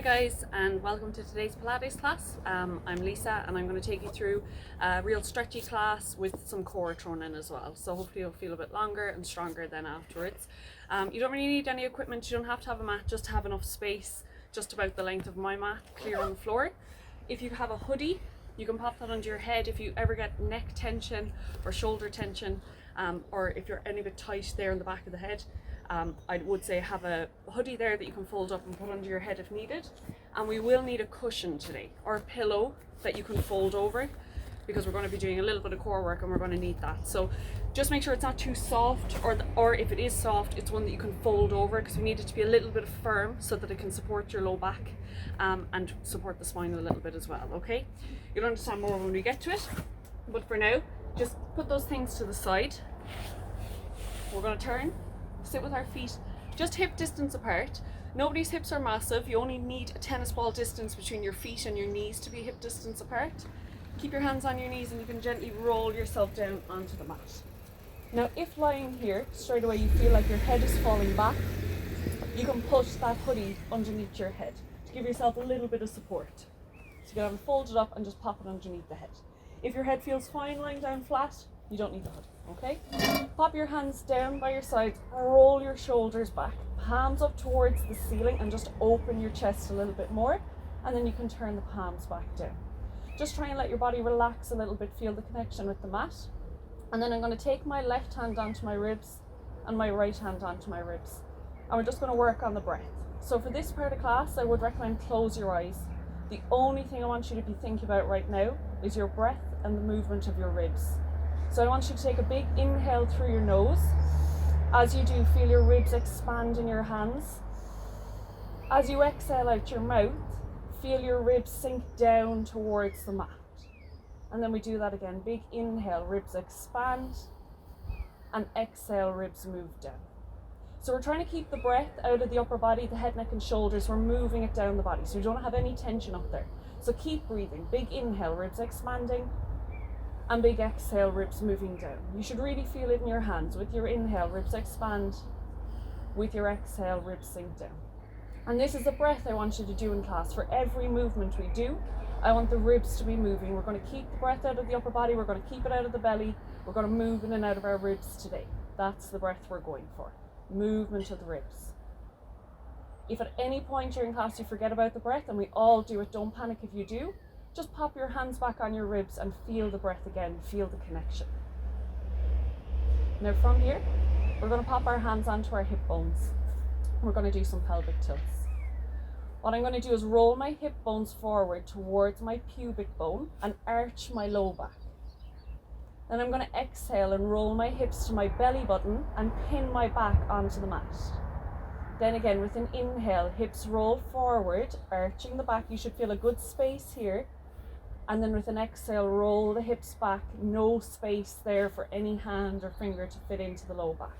Hi guys, and welcome to today's Pilates class. I'm Lisa and I'm going to take you through a real stretchy class with some core thrown in as well. So hopefully you'll feel a bit longer and stronger then afterwards. You don't really need any equipment, you don't have to have a mat, just to have enough space, just about the length of my mat, clear on the floor. If you have a hoodie, you can pop that under your head if you ever get neck tension or shoulder tension, or if you're any bit tight there in the back of the head. I would say have a hoodie there that you can fold up and put under your head if needed. And we will need a cushion today, or a pillow that you can fold over, because we're going to be doing a little bit of core work and we're going to need that. So just make sure it's not too soft, or if it is soft, it's one that you can fold over, because we need it to be a little bit firm so that it can support your low back and support the spine a little bit as well, okay? You'll understand more when we get to it, but for now, just put those things to the side. We're going to turn. Sit with our feet just hip distance apart. Nobody's hips are massive. You only need a tennis ball distance between your feet and your knees to be hip distance apart. Keep your hands on your knees and you can gently roll yourself down onto the mat. Now if lying here, straight away you feel like your head is falling back, you can push that hoodie underneath your head to give yourself a little bit of support. So you can have it folded up and just pop it underneath the head. If your head feels fine lying down flat, you don't need the hoodie. Okay? Pop your hands down by your sides, roll your shoulders back, palms up towards the ceiling, and just open your chest a little bit more, and then you can turn the palms back down. Just try and let your body relax a little bit, feel the connection with the mat. And then I'm going to take my left hand onto my ribs and my right hand onto my ribs. And we're just going to work on the breath. So for this part of class, I would recommend close your eyes. The only thing I want you to be thinking about right now is your breath and the movement of your ribs. So I want you to take a big inhale through your nose. As you do, feel your ribs expand in your hands. As you exhale out your mouth, feel your ribs sink down towards the mat. And then we do that again. Big inhale, ribs expand, and exhale, ribs move down. So we're trying to keep the breath out of the upper body, the head, neck and shoulders. We're moving it down the body, so you don't have any tension up there. So keep breathing. Big inhale, ribs expanding, and big exhale, ribs moving down. You should really feel it in your hands. With your inhale, ribs expand. With your exhale, ribs sink down. And this is the breath I want you to do in class. For every movement we do, I want the ribs to be moving. We're going to keep the breath out of the upper body. We're going to keep it out of the belly. We're going to move in and out of our ribs today. That's the breath we're going for. Movement of the ribs. If at any point during class you forget about the breath, and we all do it, don't panic if you do. Just pop your hands back on your ribs and feel the breath again, feel the connection. Now from here, we're going to pop our hands onto our hip bones. We're going to do some pelvic tilts. What I'm going to do is roll my hip bones forward towards my pubic bone and arch my low back. Then I'm going to exhale and roll my hips to my belly button and pin my back onto the mat. Then again, with an inhale, hips roll forward, arching the back. You should feel a good space here. And then with an exhale, roll the hips back, no space there for any hand or finger to fit into the low back.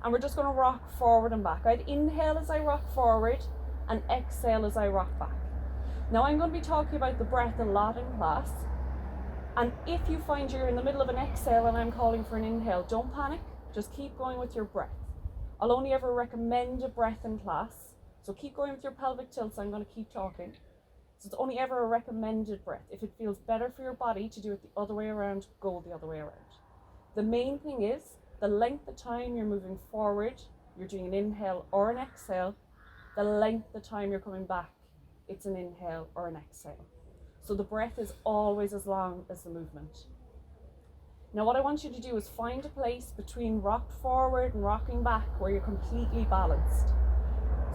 And we're just going to rock forward and back. I'd inhale as I rock forward and exhale as I rock back. Now I'm going to be talking about the breath a lot in class. And if you find you're in the middle of an exhale and I'm calling for an inhale, don't panic, just keep going with your breath. I'll only ever recommend a breath in class. So keep going with your pelvic tilts, I'm going to keep talking. So it's only ever a recommended breath. If it feels better for your body to do it the other way around, go the other way around. The main thing is the length of time you're moving forward, you're doing an inhale or an exhale, the length of time you're coming back, it's an inhale or an exhale. So the breath is always as long as the movement. Now what I want you to do is find a place between rock forward and rocking back where you're completely balanced.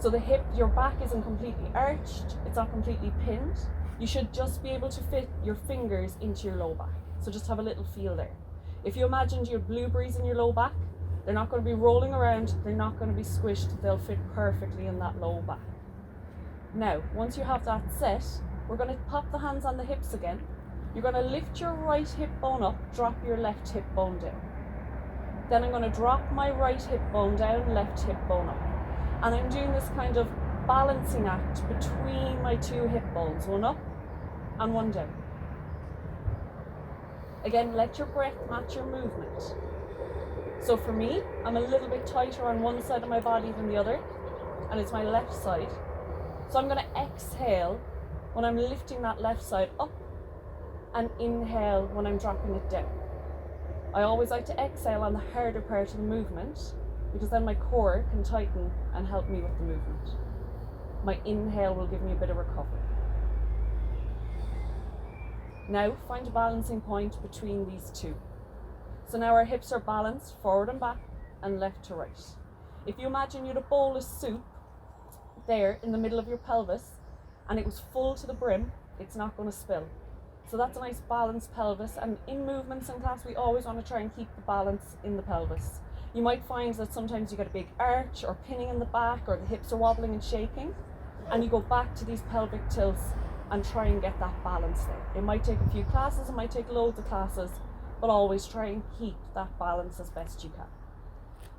So the hip, your back isn't completely arched, it's not completely pinned. You should just be able to fit your fingers into your low back. So just have a little feel there. If you imagined you had blueberries in your low back, they're not going to be rolling around, they're not going to be squished, they'll fit perfectly in that low back. Now, once you have that set, we're going to pop the hands on the hips again. You're going to lift your right hip bone up, drop your left hip bone down. Then I'm going to drop my right hip bone down, left hip bone up. And I'm doing this kind of balancing act between my two hip bones, one up and one down. Again, let your breath match your movement. So for me, I'm a little bit tighter on one side of my body than the other, and it's my left side. So I'm going to exhale when I'm lifting that left side up and inhale when I'm dropping it down. I always like to exhale on the harder part of the movement because then my core can tighten and help me with the movement. My inhale will give me a bit of recovery. Now find a balancing point between these two. So now our hips are balanced forward and back and left to right. If you imagine you had a bowl of soup there in the middle of your pelvis and it was full to the brim, it's not going to spill. So that's a nice balanced pelvis, and in movements in class we always want to try and keep the balance in the pelvis. You might find that sometimes you get a big arch or pinning in the back, or the hips are wobbling and shaking, and you go back to these pelvic tilts and try and get that balance there. It might take a few classes, it might take loads of classes, but always try and keep that balance as best you can.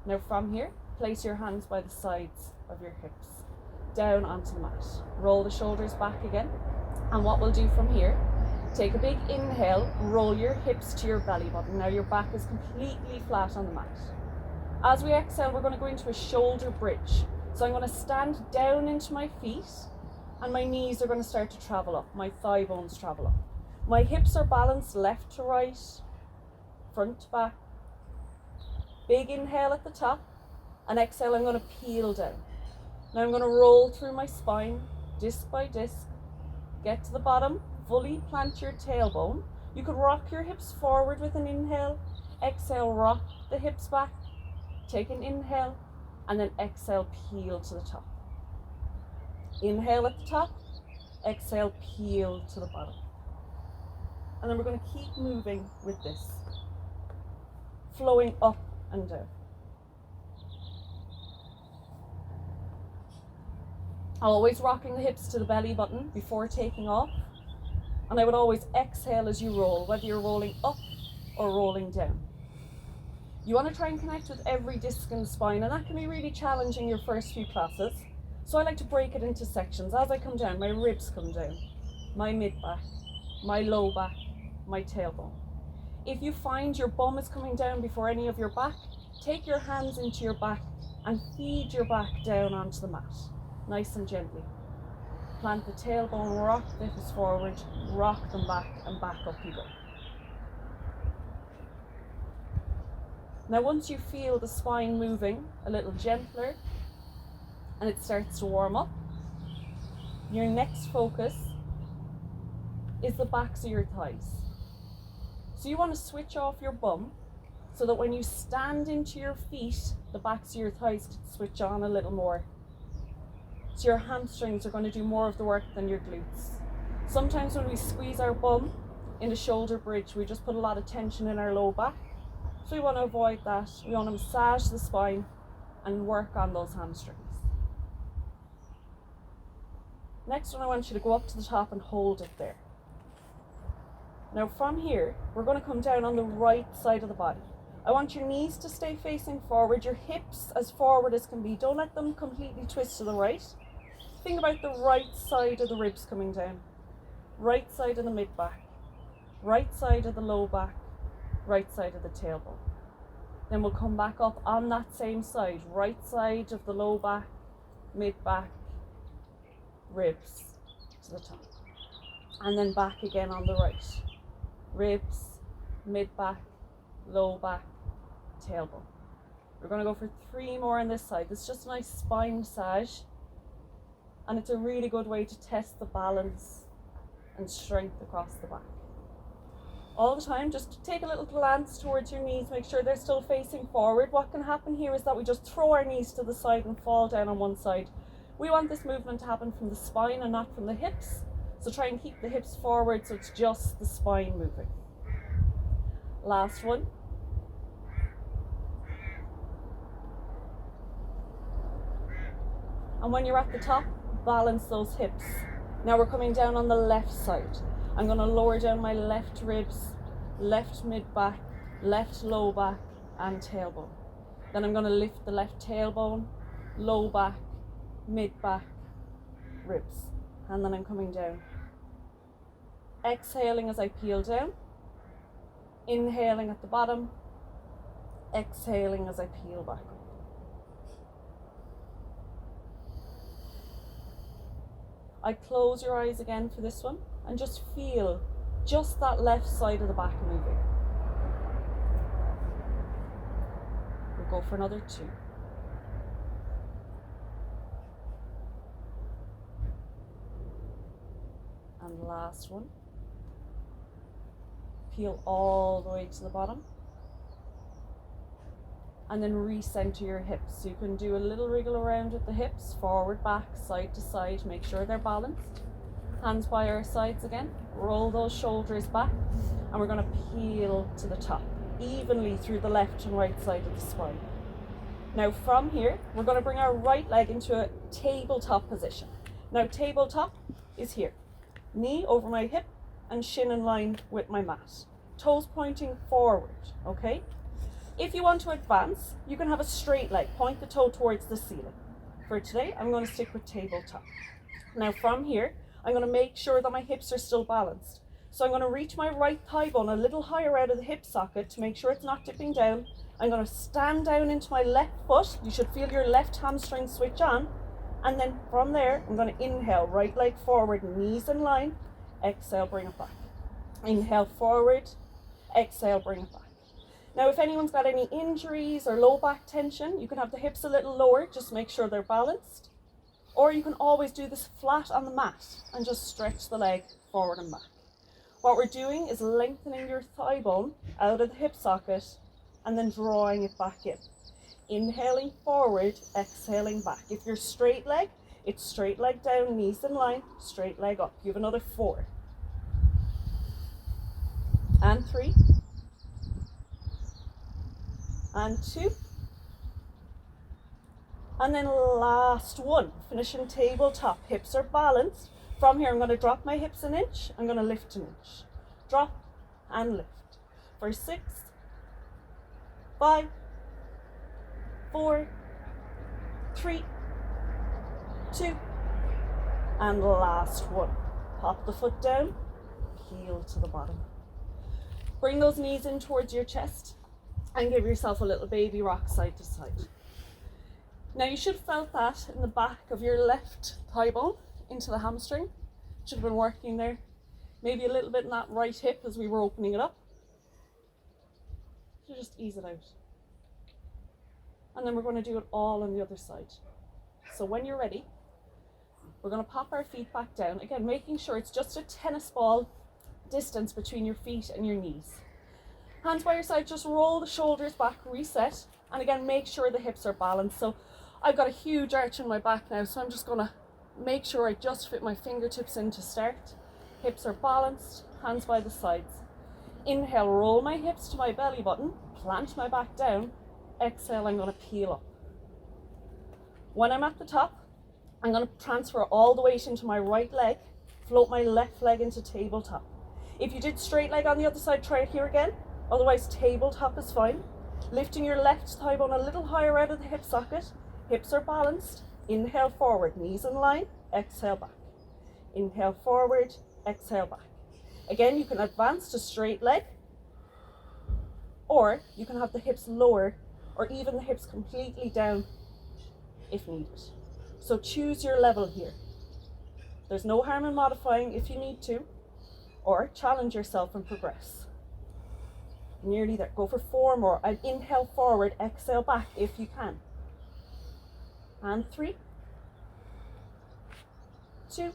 Now from here, place your hands by the sides of your hips, down onto the mat. Roll the shoulders back again, and what we'll do from here, take a big inhale, roll your hips to your belly button. Now your back is completely flat on the mat. As we exhale, we're going to go into a shoulder bridge. So I'm going to stand down into my feet, and my knees are going to start to travel up. My thigh bones travel up. My hips are balanced left to right, front to back. Big inhale at the top, and exhale, I'm going to peel down. Now I'm going to roll through my spine, disc by disc, get to the bottom, fully plant your tailbone. You could rock your hips forward with an inhale, exhale, rock the hips back, take an inhale, and then exhale, peel to the top. Inhale at the top, exhale, peel to the bottom. And then we're going to keep moving with this, flowing up and down. Always rocking the hips to the belly button before taking off. And I would always exhale as you roll, whether you're rolling up or rolling down. You want to try and connect with every disc in the spine, and that can be really challenging your first few classes. So I like to break it into sections. As I come down, my ribs come down, my mid-back, my low back, my tailbone. If you find your bum is coming down before any of your back, take your hands into your back and feed your back down onto the mat, nice and gently. Plant the tailbone, rock the hips forward, rock them back, and back up you go. Now once you feel the spine moving a little gentler and it starts to warm up, your next focus is the backs of your thighs. So you want to switch off your bum so that when you stand into your feet, the backs of your thighs can switch on a little more. So your hamstrings are going to do more of the work than your glutes. Sometimes when we squeeze our bum in a shoulder bridge, we just put a lot of tension in our low back. So we want to avoid that. We want to massage the spine and work on those hamstrings. Next one, I want you to go up to the top and hold it there. Now from here, we're going to come down on the right side of the body. I want your knees to stay facing forward, your hips as forward as can be. Don't let them completely twist to the right. Think about the right side of the ribs coming down, right side of the mid-back, right side of the low back, right side of the tailbone. Then we'll come back up on that same side, right side of the low back, mid-back, ribs to the top. And then back again on the right. Ribs, mid-back, low back, tailbone. We're going to go for 3 more on this side. This is just a nice spine massage, and it's a really good way to test the balance and strength across the back. All the time, just take a little glance towards your knees, make sure they're still facing forward. What can happen here is that we just throw our knees to the side and fall down on one side. We want this movement to happen from the spine and not from the hips, so try and keep the hips forward so it's just the spine moving. Last one. And when you're at the top, balance those hips. Now we're coming down on the left side. I'm going to lower down my left ribs, left mid-back, left low back, and tailbone. Then I'm going to lift the left tailbone, low back, mid-back, ribs. And then I'm coming down. Exhaling as I peel down. Inhaling at the bottom. Exhaling as I peel back up. I close your eyes again for this one and just feel just that left side of the back moving. We'll go for another 2. And last one. Peel all the way to the bottom. And then recenter your hips. So you can do a little wriggle around with the hips, forward, back, side to side. Make sure they're balanced. Hands by our sides again. Roll those shoulders back. And we're going to peel to the top, evenly through the left and right side of the spine. Now from here, we're going to bring our right leg into a tabletop position. Now tabletop is here. Knee over my hip and shin in line with my mat. Toes pointing forward, okay? If you want to advance, you can have a straight leg. Point the toe towards the ceiling. For today, I'm going to stick with tabletop. Now from here, I'm going to make sure that my hips are still balanced. So I'm going to reach my right thigh bone a little higher out of the hip socket to make sure it's not dipping down. I'm going to stand down into my left foot. You should feel your left hamstring switch on. And then from there, I'm going to inhale, right leg forward, knees in line. Exhale, bring it back. Inhale forward, exhale, bring it back. Now, if anyone's got any injuries or low back tension, you can have the hips a little lower, just make sure they're balanced. Or you can always do this flat on the mat and just stretch the leg forward and back. What we're doing is lengthening your thigh bone out of the hip socket and then drawing it back in. Inhaling forward, exhaling back. If you're straight leg, it's straight leg down, knees in line, straight leg up. You have another 4. And 3. And 2. And then last one, finishing tabletop. Hips are balanced. From here, I'm going to drop my hips an inch. I'm going to lift an inch. Drop and lift. For 6, 5, 4, 3, 2, and last one. Pop the foot down, heel to the bottom. Bring those knees in towards your chest and give yourself a little baby rock side to side. Now you should have felt that in the back of your left thigh bone into the hamstring. Should have been working there. Maybe a little bit in that right hip as we were opening it up. So just ease it out. And then we're going to do it all on the other side. So when you're ready, we're going to pop our feet back down. Again, making sure it's just a tennis ball distance between your feet and your knees. Hands by your side, just roll the shoulders back, reset. And again, make sure the hips are balanced. So I've got a huge arch in my back now, so I'm just going to make sure I just fit my fingertips in to start. Hips are balanced, hands by the sides. Inhale, roll my hips to my belly button, plant my back down. Exhale, I'm going to peel up. When I'm at the top, I'm going to transfer all the weight into my right leg, float my left leg into tabletop. If you did straight leg on the other side, try it here again. Otherwise, tabletop is fine. Lifting your left thigh bone a little higher out of the hip socket. Hips are balanced. Inhale forward, knees in line. Exhale back. Inhale forward, exhale back. Again, you can advance to straight leg, or you can have the hips lower, or even the hips completely down if needed. So choose your level here. There's no harm in modifying if you need to, or challenge yourself and progress. Nearly there. Go for 4 more. And inhale forward, exhale back if you can. And 3, 2,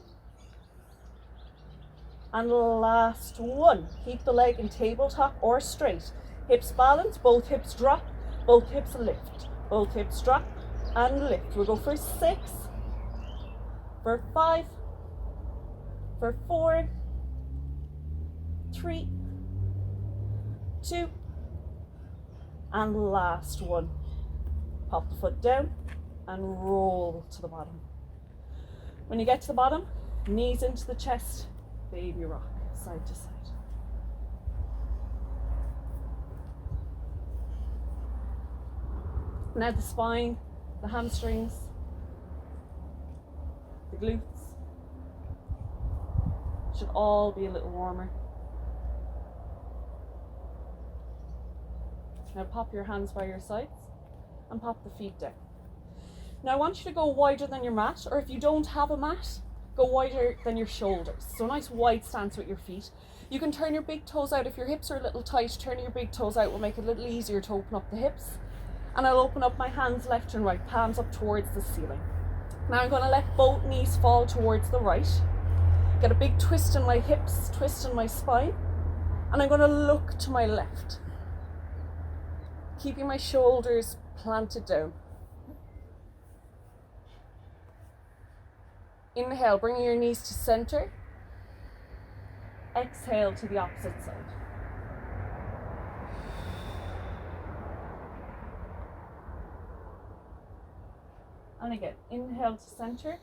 and last one. Keep the leg in tabletop or straight. Hips balanced, both hips drop, both hips lift. Both hips drop and lift. We'll go for 6, for 5, for 4, 3, 2, and last one. Pop the foot down and roll to the bottom. When you get to the bottom, knees into the chest, baby rock, side to side. Now the spine, the hamstrings, the glutes should all be a little warmer. Now pop your hands by your sides and pop the feet down. Now I want you to go wider than your mat, or if you don't have a mat, go wider than your shoulders. So nice wide stance with your feet. You can turn your big toes out. If your hips are a little tight, turning your big toes out will make it a little easier to open up the hips. And I'll open up my hands left and right, palms up towards the ceiling. Now I'm going to let both knees fall towards the right. Get a big twist in my hips, twist in my spine. And I'm going to look to my left, keeping my shoulders planted down. Inhale, bringing your knees to center. Exhale to the opposite side. And again, inhale to center.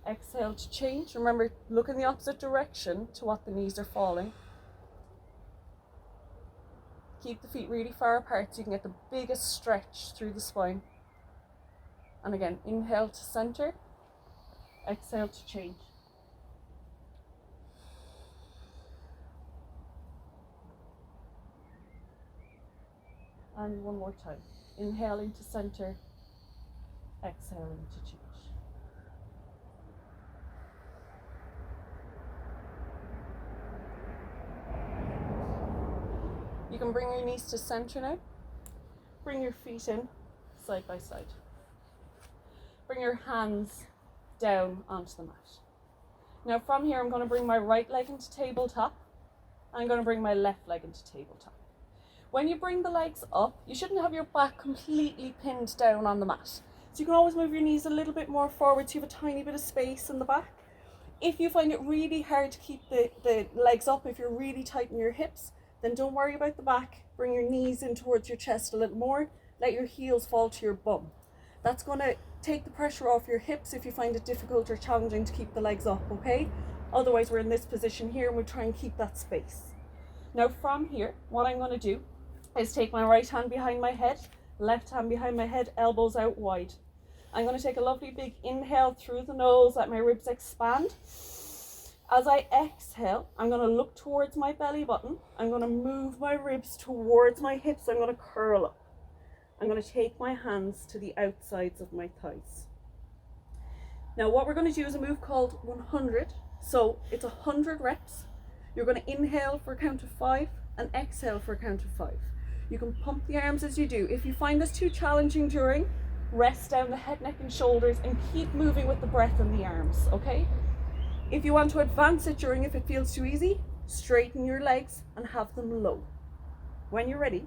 Exhale to change. Remember, look in the opposite direction to what the knees are falling. Keep the feet really far apart so you can get the biggest stretch through the spine. And again, inhale to center. Exhale to change. And one more time. Inhaling to center. Exhaling to change. You can bring your knees to center now. Bring your feet in side by side. Bring your hands down onto the mat. Now from here I'm going to bring my right leg into tabletop. I'm going to bring my left leg into tabletop. When you bring the legs up, you shouldn't have your back completely pinned down on the mat. So you can always move your knees a little bit more forward so you have a tiny bit of space in the back. If you find it really hard to keep the legs up, if you're really tight in your hips, then don't worry about the back. Bring your knees in towards your chest a little more. Let your heels fall to your bum. That's going to take the pressure off your hips if you find it difficult or challenging to keep the legs up, okay? Otherwise, we're in this position here and we'll try and keep that space. Now from here, what I'm going to do is take my right hand behind my head, left hand behind my head, elbows out wide. I'm going to take a lovely big inhale through the nose, let my ribs expand. As I exhale, I'm going to look towards my belly button. I'm going to move my ribs towards my hips. I'm going to curl up. I'm going to take my hands to the outsides of my thighs. Now what we're going to do is a move called 100. So it's 100 reps. You're going to inhale for a count of 5 and exhale for a count of 5. You can pump the arms as you do. If you find this too challenging during, rest down the head, neck and shoulders and keep moving with the breath in the arms, okay? If you want to advance it during, if it feels too easy, straighten your legs and have them low. When you're ready,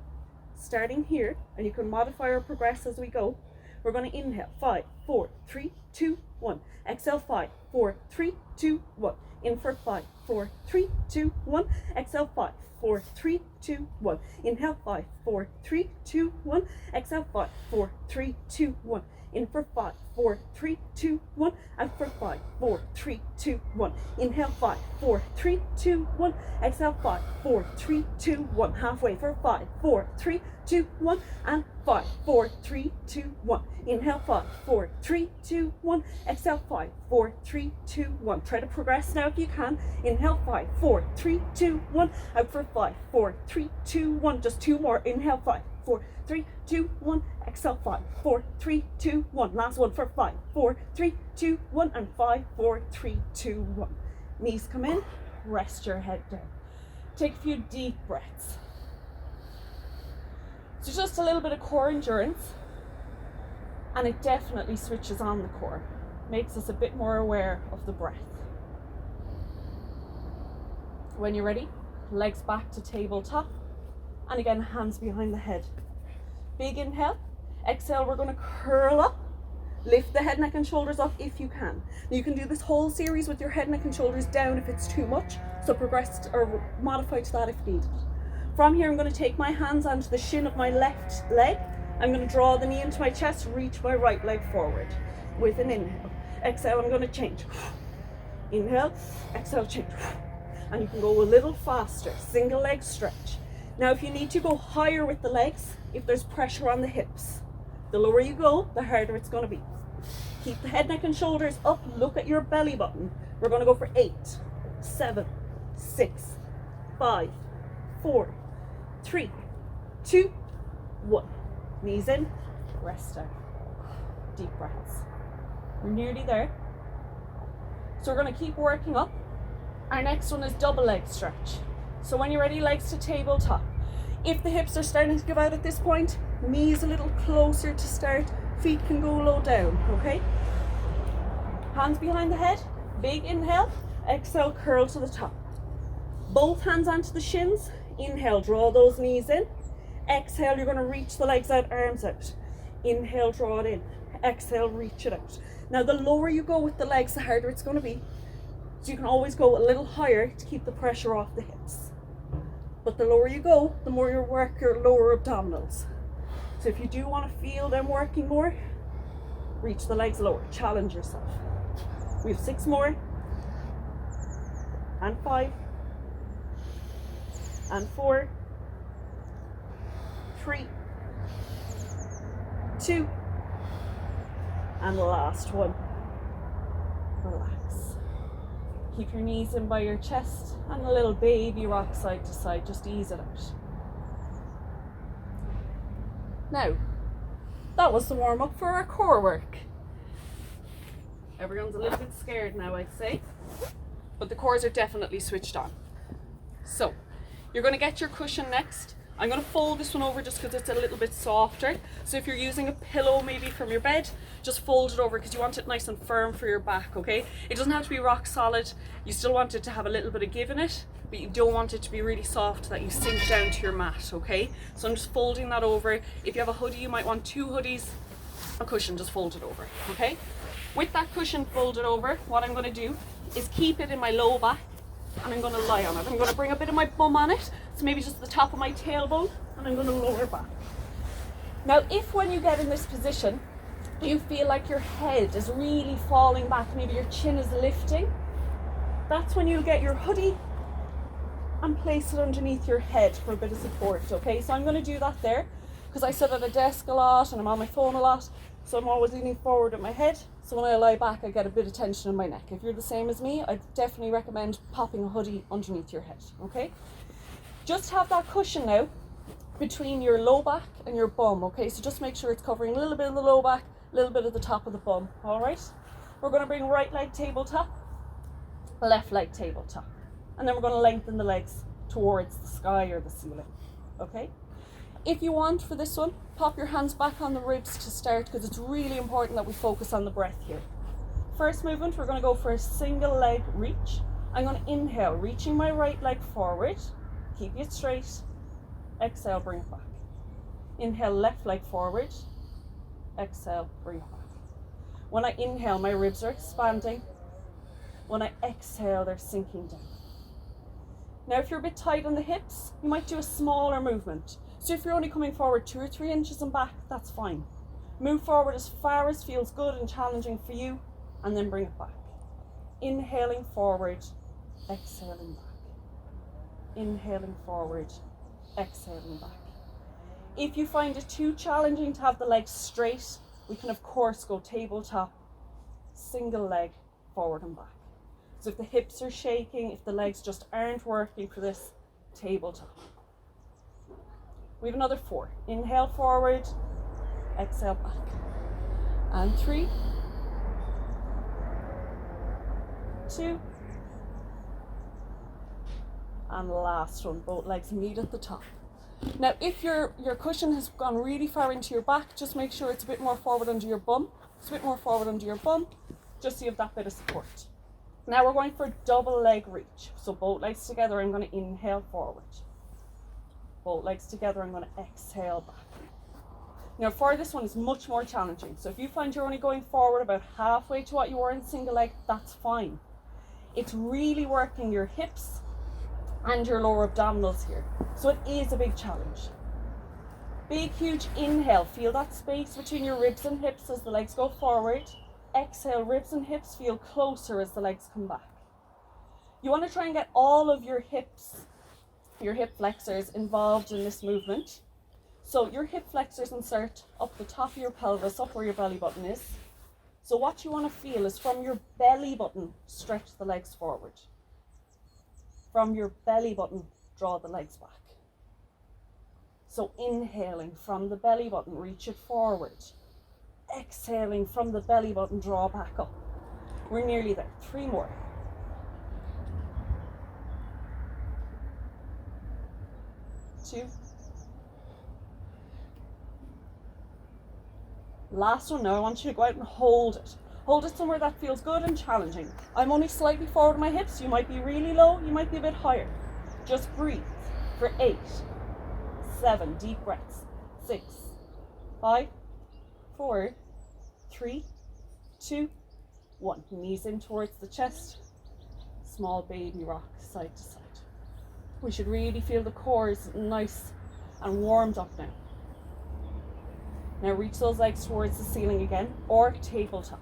starting here, and you can modify or progress as we go, we're going to inhale, 5, 4, 3, 2, 1. Exhale, 5, 4, 3, 2, 1. In for 5, 4, 3, 2, 1. Exhale, 5, 4, 3, 2, 1. Inhale, 5, 4, 3, 2, 1. Exhale, 5, 4, 3, 2, 1. In for 5, 4, 3, 2, 1. Out for 5, 4, 3, 2, 1. Inhale, 5, 4, 3, 2, 1. Exhale, 5, 4, 3, 2, 1. Halfway for 5, 4, 3, 2, 1. And 5, 4, 3, 2, 1. Inhale, 5, 4, 3, 2, 1. Exhale, 5, 4, 3, 2, 1. Try to progress now if you can. Inhale, 5, 4, 3, 2, 1. Out for 5, 4, 3, 2, 1. Just 2 more. Inhale, 5, 4, 3, 2, 1. Exhale, 5, 4, 3, 2, 1. Last one for 5, 4, 3, 2, 1. And 5, 4, 3, 2, 1. Knees come in. Rest your head down. Take a few deep breaths. So just a little bit of core endurance, and it definitely switches on the core, makes us a bit more aware of the breath. When you're ready, legs back to tabletop, and again, hands behind the head. Big inhale, exhale, we're going to curl up, lift the head, neck and shoulders up if you can. You can do this whole series with your head, neck and shoulders down if it's too much, so progress or modify to that if needed. From here, I'm going to take my hands onto the shin of my left leg. I'm going to draw the knee into my chest, reach my right leg forward with an inhale. Exhale, I'm going to change. Inhale, exhale, change. And you can go a little faster, single leg stretch. Now, if you need to go higher with the legs, if there's pressure on the hips, the lower you go, the harder it's going to be. Keep the head, neck and shoulders up. Look at your belly button. We're going to go for 8, 7, 6, 5, 4, 3, 2, 1. Knees in, rest down. Deep breaths. We're nearly there. So we're going to keep working up. Our next one is double leg stretch. So when you're ready, legs to tabletop. If the hips are starting to give out at this point, knees a little closer to start, feet can go low down, okay? Hands behind the head, big inhale, exhale, curl to the top. Both hands onto the shins, inhale, draw those knees in. Exhale, you're going to reach the legs out, arms out. Inhale, draw it in. Exhale, reach it out. Now the lower you go with the legs, the harder it's going to be. So you can always go a little higher to keep the pressure off the hips. But the lower you go, the more you work your lower abdominals. So if you do want to feel them working more, reach the legs lower, challenge yourself. We have 6 more, and 5, and 4, 3, 2, and the last one. Relax. Keep your knees in by your chest and a little baby rock side to side, just ease it out. Now, that was the warm up for our core work. Everyone's a little bit scared now, I'd say, but the cores are definitely switched on. So, you're going to get your cushion next. I'm going to fold this one over just because it's a little bit softer. So if you're using a pillow maybe from your bed, just fold it over because you want it nice and firm for your back, okay? It doesn't have to be rock solid. You still want it to have a little bit of give in it, but you don't want it to be really soft that you sink down to your mat, okay? So I'm just folding that over. If you have a hoodie, you might want 2 hoodies. A cushion, just fold it over, okay? With that cushion folded over, what I'm going to do is keep it in my low back and I'm going to lie on it. I'm going to bring a bit of my bum on it, so maybe just the top of my tailbone, and I'm going to lower back. Now, if when you get in this position, you feel like your head is really falling back, maybe your chin is lifting, that's when you'll get your hoodie and place it underneath your head for a bit of support, okay? So I'm going to do that there, because I sit at a desk a lot and I'm on my phone a lot, so I'm always leaning forward with my head. So when I lie back, I get a bit of tension in my neck. If you're the same as me, I'd definitely recommend popping a hoodie underneath your head, okay? Just have that cushion now between your low back and your bum, okay? So just make sure it's covering a little bit of the low back, a little bit of the top of the bum, all right? We're going to bring right leg tabletop, left leg tabletop. And then we're going to lengthen the legs towards the sky or the ceiling, okay? If you want for this one, pop your hands back on the ribs to start, because it's really important that we focus on the breath here. First movement, we're going to go for a single leg reach. I'm going to inhale, reaching my right leg forward, keep it straight, exhale, bring it back. Inhale, left leg forward, exhale, bring it back. When I inhale, my ribs are expanding. When I exhale, they're sinking down. Now, if you're a bit tight on the hips, you might do a smaller movement. So if you're only coming forward 2 or 3 inches and back, that's fine. Move forward as far as feels good and challenging for you, and then bring it back. Inhaling forward, exhaling back. Inhaling forward, exhaling back. If you find it too challenging to have the legs straight, we can of course go tabletop, single leg, forward and back. So if the hips are shaking, if the legs just aren't working for this, tabletop. We have another 4. Inhale forward, exhale back. And 3, 2, and last one, both legs meet at the top. Now, if your cushion has gone really far into your back, just make sure it's a bit more forward under your bum. It's a bit more forward under your bum, just so you have that bit of support. Now we're going for a double leg reach. So both legs together, I'm going to inhale forward. Both legs together, I'm going to exhale back. Now for this one, it's much more challenging. So if you find you're only going forward about halfway to what you were in single leg, that's fine. It's really working your hips and your lower abdominals here. So it is a big challenge. Big, huge inhale. Feel that space between your ribs and hips as the legs go forward. Exhale, ribs and hips feel closer as the legs come back. You want to try and get all of your hips, your hip flexors involved in this movement. So your hip flexors insert up the top of your pelvis, up where your belly button is. So what you want to feel is from your belly button, stretch the legs forward. From your belly button, draw the legs back. So inhaling from the belly button, reach it forward. Exhaling from the belly button, draw back up. We're nearly there. 3 more. Two. Last one now. I want you to go out and hold it. Hold it somewhere that feels good and challenging. I'm only slightly forward my hips. You might be really low, you might be a bit higher. Just breathe for 8, 7, deep breaths. 6, 5, 4, 3, 2, 1. Knees in towards the chest. Small baby rock side to side. We should really feel the core is nice and warmed up now. Now reach those legs towards the ceiling again, or tabletop.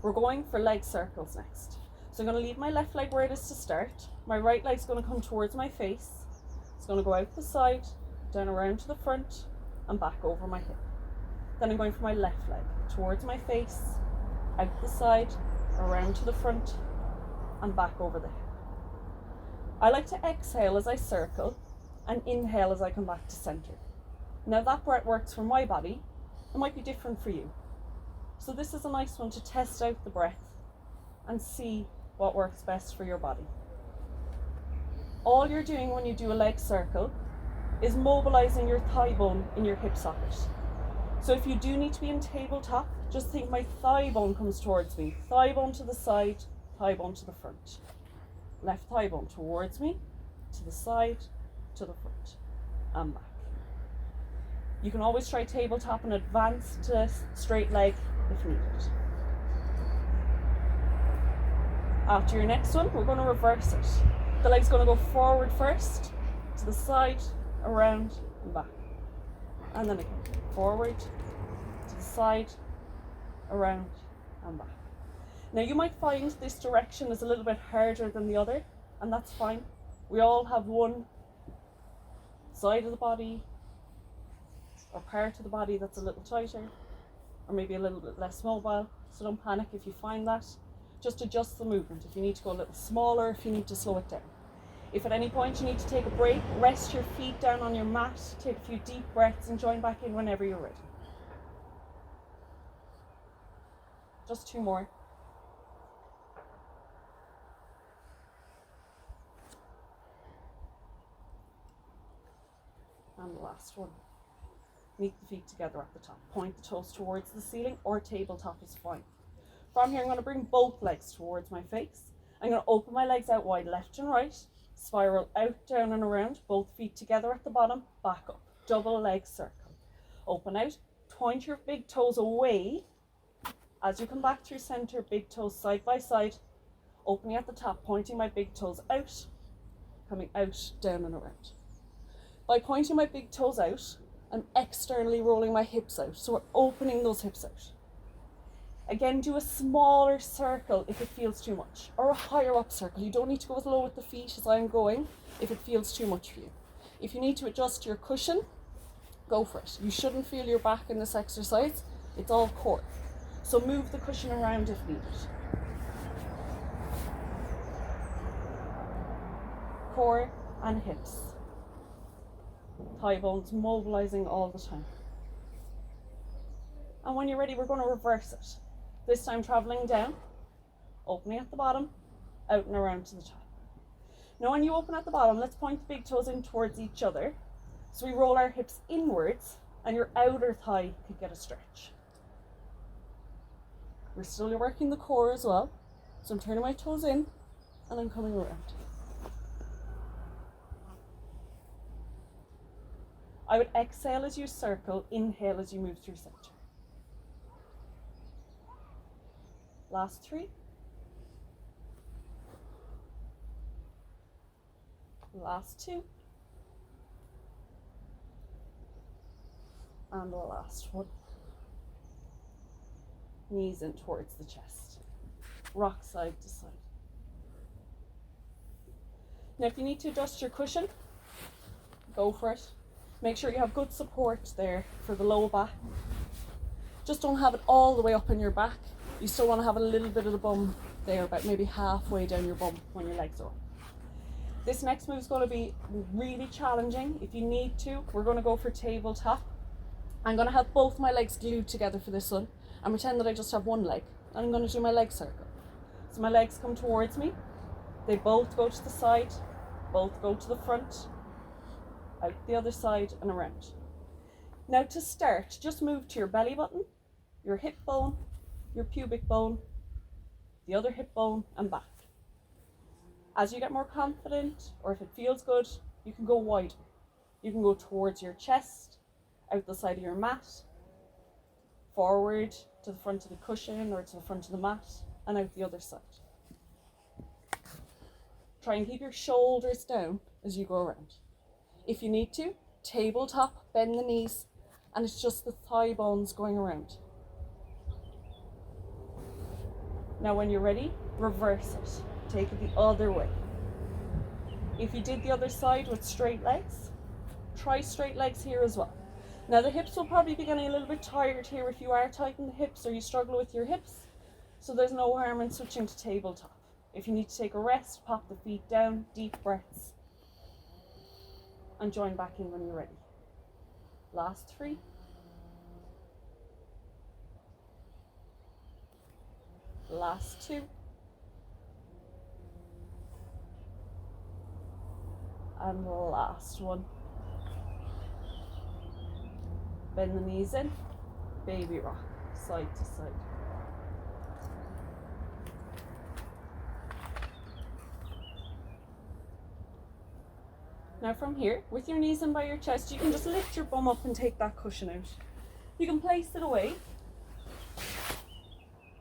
We're going for leg circles next. So I'm going to leave my left leg where it is to start. My right leg's going to come towards my face. It's going to go out the side, down around to the front, and back over my hip. Then I'm going for my left leg, towards my face, out the side, around to the front, and back over the hip. I like to exhale as I circle, and inhale as I come back to center. Now that breath works for my body, it might be different for you. So this is a nice one to test out the breath and see what works best for your body. All you're doing when you do a leg circle is mobilizing your thigh bone in your hip socket. So if you do need to be in tabletop, just think my thigh bone comes towards me. Thigh bone to the side, thigh bone to the front. Left thigh bone towards me, to the side, to the front, and back. You can always try tabletop and advance to straight leg if needed. After your next one, we're going to reverse it. The leg's going to go forward first, to the side, around, and back. And then again, forward, to the side, around, and back. Now you might find this direction is a little bit harder than the other, and that's fine. We all have one side of the body or part of the body that's a little tighter or maybe a little bit less mobile, so don't panic if you find that. Just adjust the movement. If you need to go a little smaller, if you need to slow it down. If at any point you need to take a break, rest your feet down on your mat, take a few deep breaths and join back in whenever you're ready. Just 2 more. And the last one. Meet the feet together at the top. Point the toes towards the ceiling, or tabletop is fine. From here, I'm going to bring both legs towards my face. I'm going to open my legs out wide, left and right. Spiral out, down and around. Both feet together at the bottom. Back up. Double leg circle. Open out. Point your big toes away. As you come back through center, big toes side by side. Opening at the top, pointing my big toes out. Coming out, down and around. By pointing my big toes out, I'm externally rolling my hips out. So we're opening those hips out. Again, do a smaller circle if it feels too much, or a higher up circle. You don't need to go as low with the feet as I'm going if it feels too much for you. If you need to adjust your cushion, go for it. You shouldn't feel your back in this exercise. It's all core. So move the cushion around if needed. Core and hips. Thigh bones mobilizing all the time. And when you're ready, we're going to reverse it. This time traveling down, opening at the bottom, out and around to the top. Now when you open at the bottom, let's point the big toes in towards each other. So we roll our hips inwards and your outer thigh could get a stretch. We're still working the core as well. So I'm turning my toes in and I'm coming around. I would exhale as you circle, inhale as you move through center. Last 3. Last 2. And the last one. Knees in towards the chest. Rock side to side. Now if you need to adjust your cushion, go for it. Make sure you have good support there for the low back. Just don't have it all the way up in your back. You still want to have a little bit of the bum there, about maybe halfway down your bum when your legs are up. This next move is going to be really challenging. If you need to, we're going to go for tabletop. I'm going to have both my legs glued together for this one and pretend that I just have one leg. and I'm going to do my leg circle. So my legs come towards me, they both go to the side, both go to the front, out the other side and around. Now to start, just move to your belly button, your hip bone, your pubic bone, the other hip bone and back. As you get more confident, or if it feels good, you can go wider. You can go towards your chest, out the side of your mat, forward to the front of the cushion or to the front of the mat, and out the other side. Try and keep your shoulders down as you go around. If you need to, tabletop, bend the knees, and it's just the thigh bones going around. Now when you're ready, reverse it. Take it the other way. If you did the other side with straight legs, try straight legs here as well. Now the hips will probably be getting a little bit tired here if you are tight in the hips or you struggle with your hips, so there's no harm in switching to tabletop. If you need to take a rest, pop the feet down, deep breaths, and join back in when you're ready. Last 3. Last 2. And the last one. Bend the knees in, baby rock, side to side. Now from here, with your knees in by your chest, you can just lift your bum up and take that cushion out. You can place it away,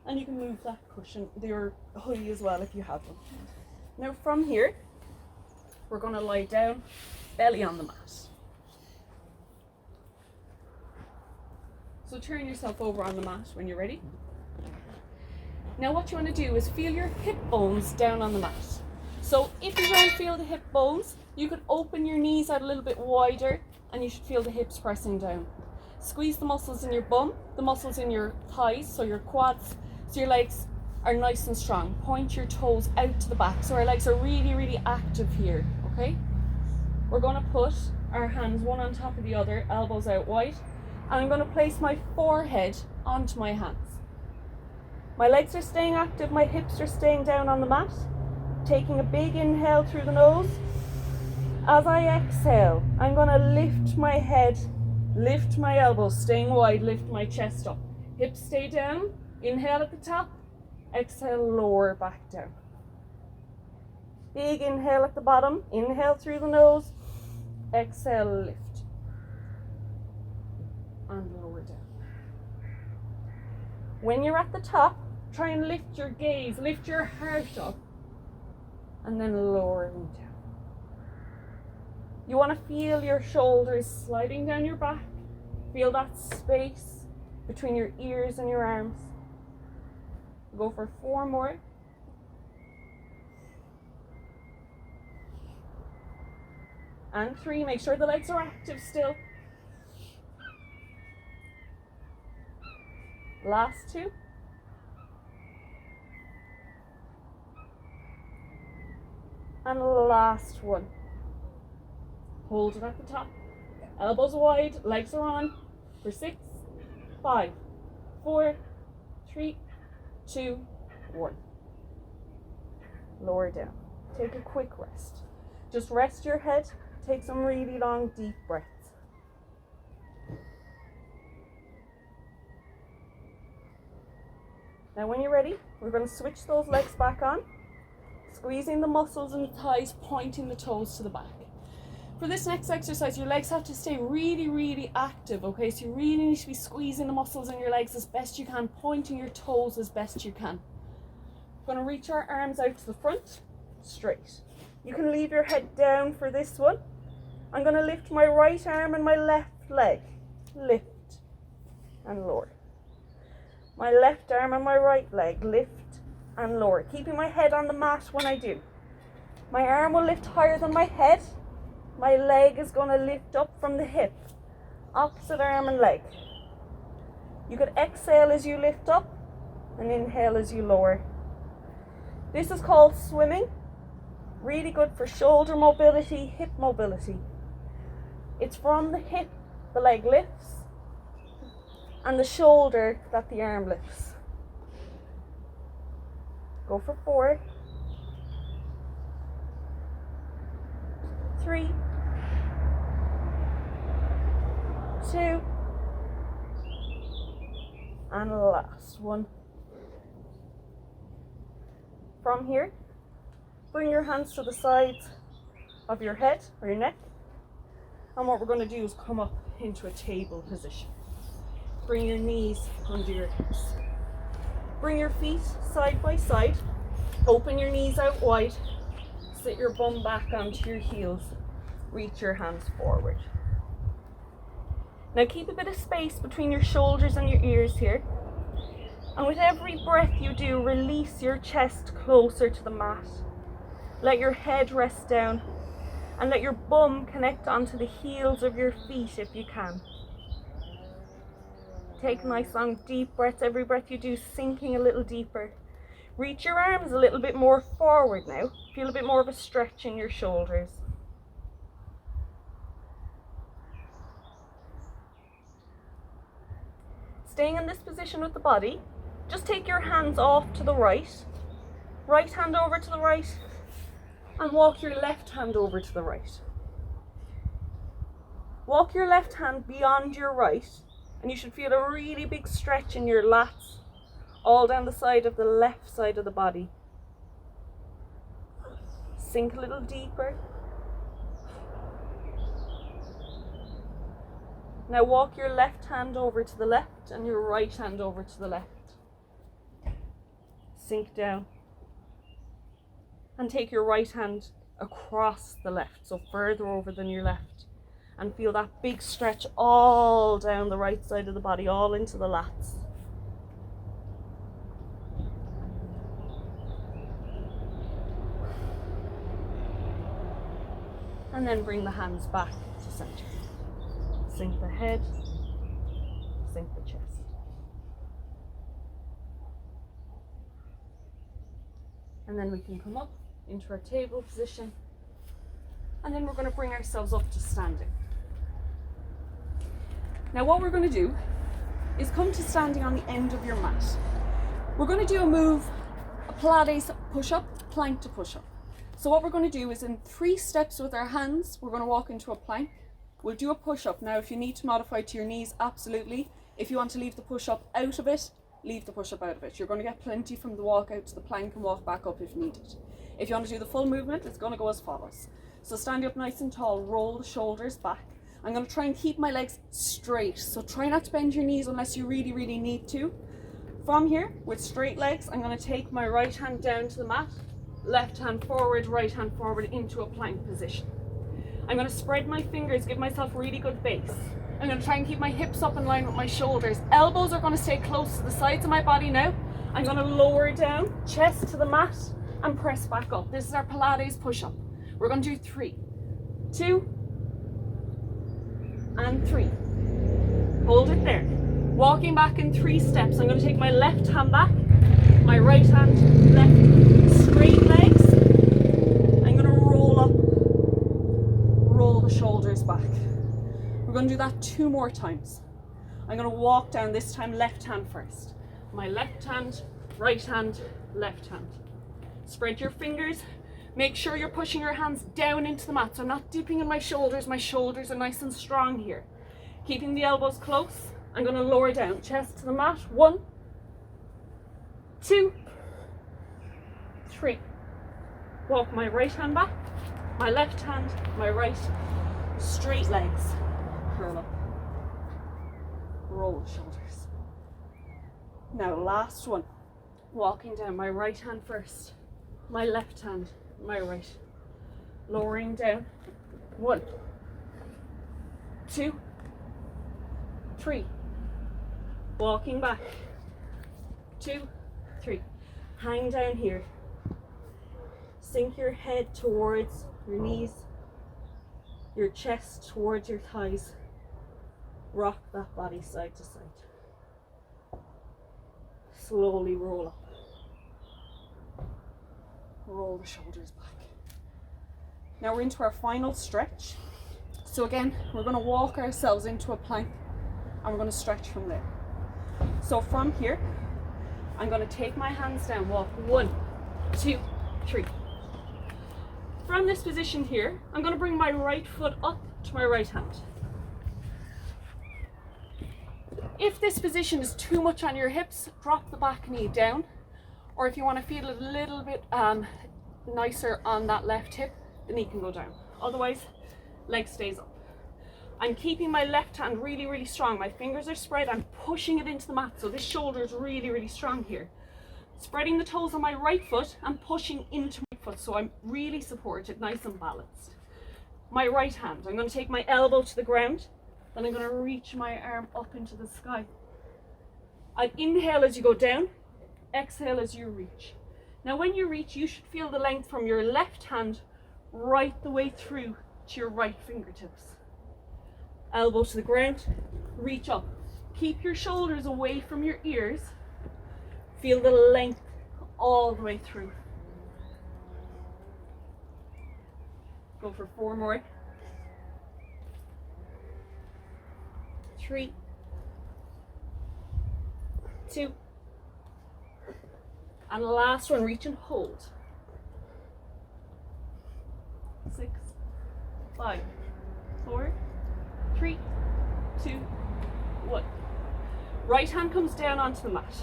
and you can move that cushion, your hoodie as well if you have one. Now from here, we're going to lie down, belly on the mat. So turn yourself over on the mat when you're ready. Now what you want to do is feel your hip bones down on the mat. So if you don't feel the hip bones, you could open your knees out a little bit wider and you should feel the hips pressing down. Squeeze the muscles in your bum, the muscles in your thighs, so your quads, so your legs are nice and strong. Point your toes out to the back, so our legs are really, really active here, okay? We're going to put our hands one on top of the other, elbows out wide, and I'm going to place my forehead onto my hands. My legs are staying active, my hips are staying down on the mat. Taking a big inhale through the nose. As I exhale, I'm going to lift my head, lift my elbows, staying wide, lift my chest up. Hips stay down, inhale at the top, exhale, lower back down. Big inhale at the bottom, inhale through the nose, exhale, lift. And lower down. When you're at the top, try and lift your gaze, lift your heart up, and then lowering down. You want to feel your shoulders sliding down your back. Feel that space between your ears and your arms. Go for 4 more. And 3, make sure the legs are active still. Last 2. And last one. Hold it at the top. Elbows wide, legs are on. For 6, 5, 4, 3, 2, 1. Lower down. Take a quick rest. Just rest your head. Take some really long, deep breaths. Now when you're ready, we're going to switch those legs back on. Squeezing the muscles in the thighs, pointing the toes to the back. For this next exercise, your legs have to stay really, really active, okay? So you really need to be squeezing the muscles in your legs as best you can, pointing your toes as best you can. We're going to reach our arms out to the front, straight. You can leave your head down for this one. I'm going to lift my right arm and my left leg. Lift and lower. My left arm and my right leg, lift and lower, keeping my head on the mat when I do. My arm will lift higher than my head. My leg is going to lift up from the hip. Opposite arm and leg. You could exhale as you lift up and inhale as you lower. This is called swimming. Really good for shoulder mobility, hip mobility. It's from the hip the leg lifts and the shoulder that the arm lifts. Go for 4, 3, 2, and last one. From here, bring your hands to the sides of your head or your neck, and what we're going to do is come up into a table position. Bring your knees under your hips. Bring your feet side by side. Open your knees out wide. Sit your bum back onto your heels. Reach your hands forward. Now keep a bit of space between your shoulders and your ears here. And with every breath you do, release your chest closer to the mat. Let your head rest down and let your bum connect onto the heels of your feet if you can. Take nice long deep breaths. Every breath you do, sinking a little deeper. Reach your arms a little bit more forward now. Feel a bit more of a stretch in your shoulders. Staying in this position with the body, just take your hands off to the right. Right hand over to the right, and walk your left hand over to the right. Walk your left hand beyond your right, and you should feel a really big stretch in your lats, all down the side of the left side of the body. Sink a little deeper. Now walk your left hand over to the left and your right hand over to the left. Sink down. And take your right hand across the left, so further over than your left. And feel that big stretch all down the right side of the body, all into the lats. And then bring the hands back to center. Sink the head, sink the chest. And then we can come up into our table position. And then we're going to bring ourselves up to standing. Now what we're going to do is come to standing on the end of your mat. We're going to do a move, a Pilates push-up, plank to push-up. So what we're going to do is in 3 steps with our hands, we're going to walk into a plank. We'll do a push-up. Now if you need to modify to your knees, absolutely. If you want to leave the push-up out of it, leave the push-up out of it. You're going to get plenty from the walk out to the plank and walk back up if needed. If you want to do the full movement, it's going to go as follows. So stand up nice and tall, roll the shoulders back. I'm going to try and keep my legs straight. So try not to bend your knees unless you really, really need to. From here, with straight legs, I'm going to take my right hand down to the mat, left hand forward, right hand forward into a plank position. I'm going to spread my fingers, give myself really good base. I'm going to try and keep my hips up in line with my shoulders. Elbows are going to stay close to the sides of my body now. I'm going to lower down, chest to the mat, and press back up. This is our Pilates push-up. We're going to do 3, 2, and 3. Hold it there. Walking back in 3 steps. I'm going to take my left hand back, my right hand left, straight legs. I'm going to roll up, roll the shoulders back. We're going to do that 2 more times. I'm going to walk down, this time left hand first. My left hand, right hand, left hand. Spread your fingers. Make sure you're pushing your hands down into the mat. So I'm not dipping in my shoulders. My shoulders are nice and strong here. Keeping the elbows close. I'm going to lower down, chest to the mat. 1, 2, 3. Walk my right hand back, my left hand, my right. Straight legs. Curl up. Roll the shoulders. Now last one. Walking down, my right hand first, my left hand, my right. Lowering down. 1, 2, 3. Walking back. 2, 3. Hang down here. Sink your head towards your knees, your chest towards your thighs. Rock that body side to side. Slowly roll up. Roll the shoulders back. Now we're into our final stretch. So again, we're going to walk ourselves into a plank and we're going to stretch from there. So from here, I'm going to take my hands down, walk 1, 2, 3. From this position here, I'm going to bring my right foot up to my right hand. If this position is too much on your hips, drop the back knee down. Or if you want to feel it a little bit nicer on that left hip, the knee can go down. Otherwise, leg stays up. I'm keeping my left hand really, really strong. My fingers are spread. I'm pushing it into the mat. So this shoulder is really, really strong here. Spreading the toes on my right foot and pushing into my foot. So I'm really supported, nice and balanced. My right hand, I'm going to take my elbow to the ground. Then I'm going to reach my arm up into the sky. I inhale as you go down. Exhale as you reach. Now when you reach, you should feel the length from your left hand right the way through to your right fingertips. Elbow to the ground, reach up. Keep your shoulders away from your ears. Feel the length all the way through. Go for 4 more. 3, 2, and last one, reach and hold. 6, 5, 4, 3, 2, 1. Right hand comes down onto the mat.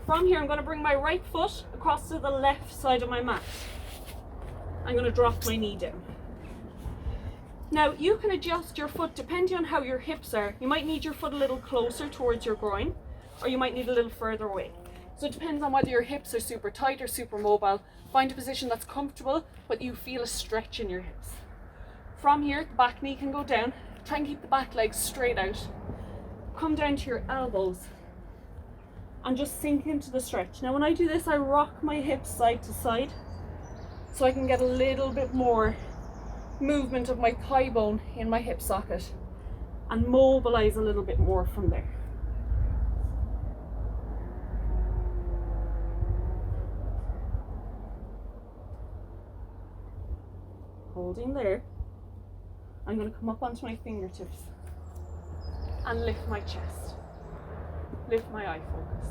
From here, I'm going to bring my right foot across to the left side of my mat. I'm going to drop my knee down. Now, you can adjust your foot depending on how your hips are. You might need your foot a little closer towards your groin, or you might need a little further away. So it depends on whether your hips are super tight or super mobile. Find a position that's comfortable, but you feel a stretch in your hips. From here, the back knee can go down. Try and keep the back leg straight out. Come down to your elbows and just sink into the stretch. Now when I do this, I rock my hips side to side so I can get a little bit more movement of my thigh bone in my hip socket and mobilize a little bit more from there. Holding there, I'm going to come up onto my fingertips and lift my chest, lift my eye focus.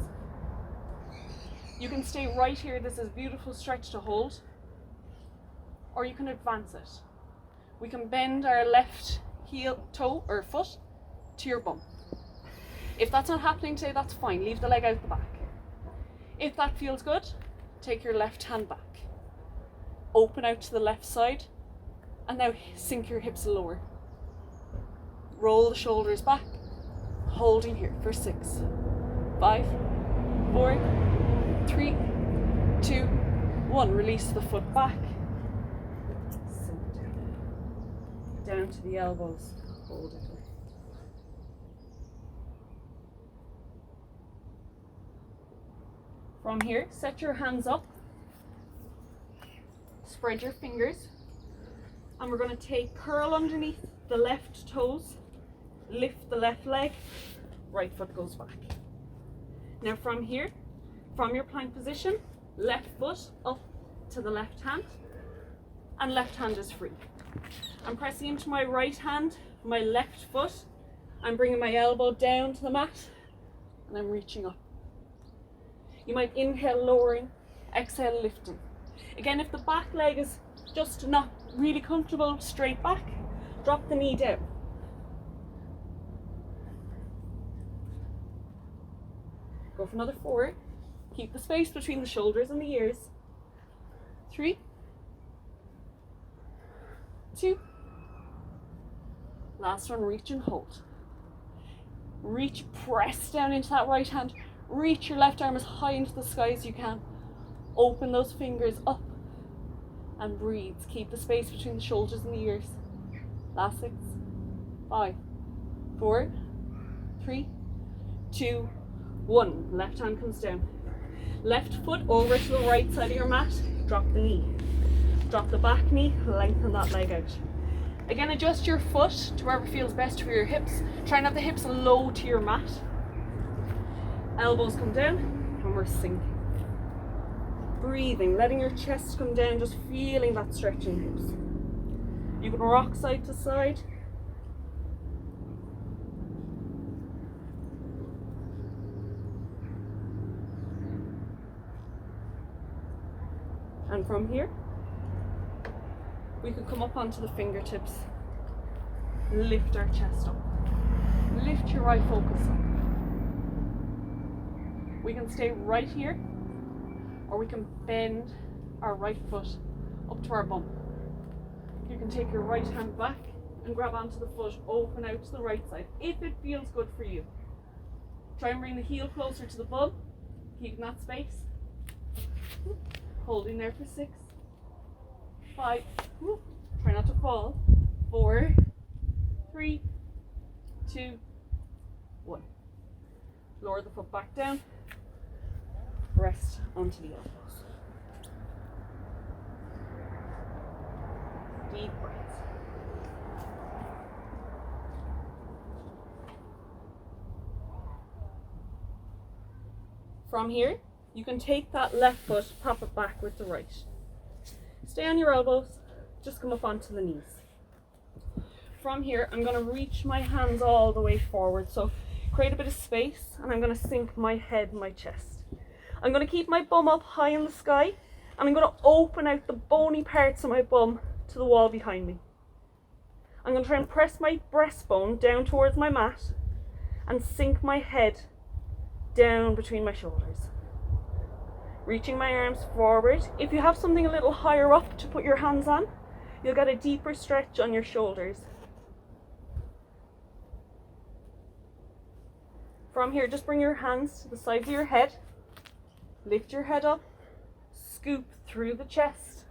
You can stay right here. This is a beautiful stretch to hold, or you can advance it. We can bend our left heel, toe or foot to your bum. If that's not happening today, that's fine. Leave the leg out the back. If that feels good, take your left hand back. Open out to the left side and now sink your hips lower. Roll the shoulders back, holding here for 6, 5, 4, 3, 2, 1. Release the foot back. Down to the elbows, hold it there. From here, set your hands up, spread your fingers, and we're going to take curl underneath the left toes, lift the left leg, right foot goes back. Now from here, from your plank position, left foot up to the left hand, and left hand is free. I'm pressing into my right hand, my left foot. I'm bringing my elbow down to the mat and I'm reaching up. You might inhale lowering, exhale lifting. Again, if the back leg is just not really comfortable straight back, drop the knee down. Go for another 4. Keep the space between the shoulders and the ears. 3, 2. Last one, reach and hold. Reach, press down into that right hand. Reach your left arm as high into the sky as you can. Open those fingers up and breathe. Keep the space between the shoulders and the ears. Last 6, 5, 4, 3, 2, 1. Left hand comes down. Left foot over to the right side of your mat. Drop the knee. Drop the back knee, lengthen that leg out. Again, adjust your foot to wherever feels best for your hips. Try and have the hips low to your mat. Elbows come down and we're sinking. Breathing, letting your chest come down, just feeling that stretch in the hips. You can rock side to side. And from here, we can come up onto the fingertips, lift our chest up, lift your right focus up. We can stay right here, or we can bend our right foot up to our bum. You can take your right hand back and grab onto the foot, open out to the right side, if it feels good for you. Try and bring the heel closer to the bum, keeping that space. Holding there for 6, 5, try not to fall, 4, 3, 2, 1. Lower the foot back down, rest onto the elbows. Deep breaths. From here, you can take that left foot, pop it back with the right. Stay on your elbows, just come up onto the knees. From here, I'm going to reach my hands all the way forward, so create a bit of space, and I'm going to sink my head and my chest. I'm going to keep my bum up high in the sky, and I'm going to open out the bony parts of my bum to the wall behind me. I'm going to try and press my breastbone down towards my mat and sink my head down between my shoulders. Reaching my arms forward. If you have something a little higher up to put your hands on, you'll get a deeper stretch on your shoulders. From here, just bring your hands to the sides of your head. Lift your head up, scoop through the chest,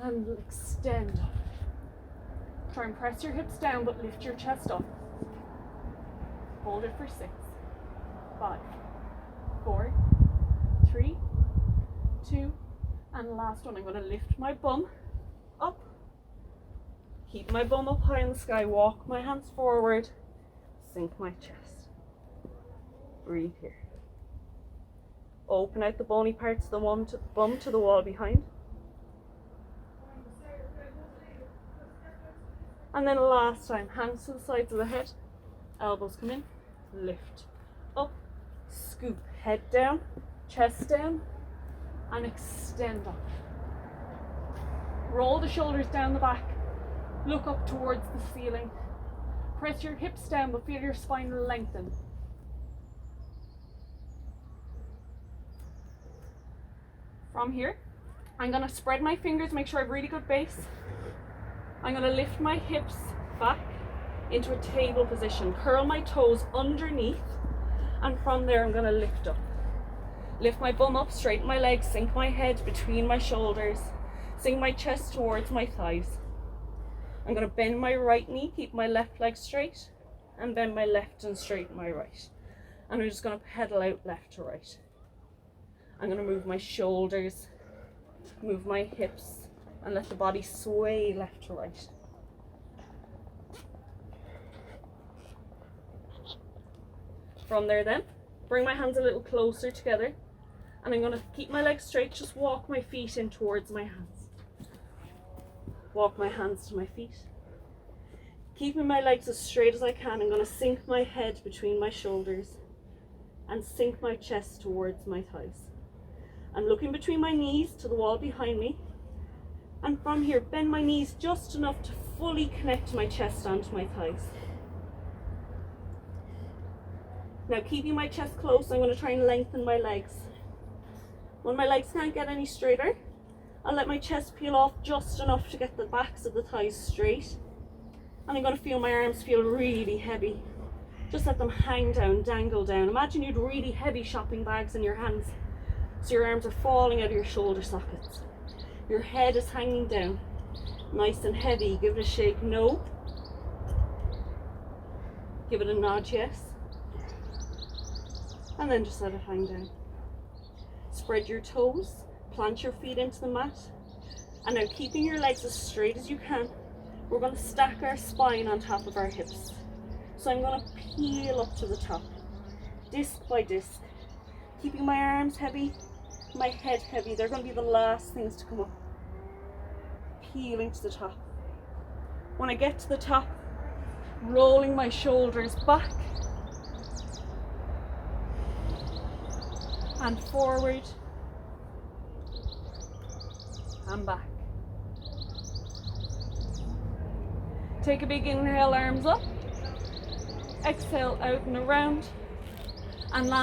and extend up. Try and press your hips down, but lift your chest up. Hold it for 6, 5, 4, 3, 2, and last one. I'm going to lift my bum up, keep my bum up high in the sky, walk my hands forward, sink my chest. Breathe here. Open out the bony parts of the bum to the wall behind. And then last time, hands to the sides of the head, elbows come in, lift up, scoop, head down, chest down, and extend up. Roll the shoulders down the back, look up towards the ceiling. Press your hips down, but feel your spine lengthen. From here, I'm going to spread my fingers, make sure I have really good base. I'm going to lift my hips back into a table position, curl my toes underneath, and from there I'm going to lift up. Lift my bum up, straighten my legs, sink my head between my shoulders, sink my chest towards my thighs. I'm going to bend my right knee, keep my left leg straight, and bend my left and straighten my right. And I'm just going to pedal out left to right. I'm going to move my shoulders, move my hips, and let the body sway left to right. From there then, bring my hands a little closer together, and I'm going to keep my legs straight, just walk my feet in towards my hands. Walk my hands to my feet. Keeping my legs as straight as I can, I'm going to sink my head between my shoulders and sink my chest towards my thighs. I'm looking between my knees to the wall behind me, and from here bend my knees just enough to fully connect my chest onto my thighs. Now keeping my chest close, I'm going to try and lengthen my legs. When my legs can't get any straighter, I'll let my chest peel off just enough to get the backs of the thighs straight, and I'm going to feel my arms feel really heavy. Just let them hang down, dangle down. Imagine you'd really heavy shopping bags in your hands, so your arms are falling out of your shoulder sockets. Your head is hanging down, nice and heavy. Give it a shake, no. Give it a nod, yes. And then just let it hang down. Spread your toes, plant your feet into the mat, and now keeping your legs as straight as you can, we're going to stack our spine on top of our hips. So I'm going to peel up to the top, disc by disc, keeping my arms heavy, my head heavy. They're going to be the last things to come up. Peeling to the top. When I get to the top, rolling my shoulders back and forward and back. Take a big inhale, arms up. Exhale, out and around. And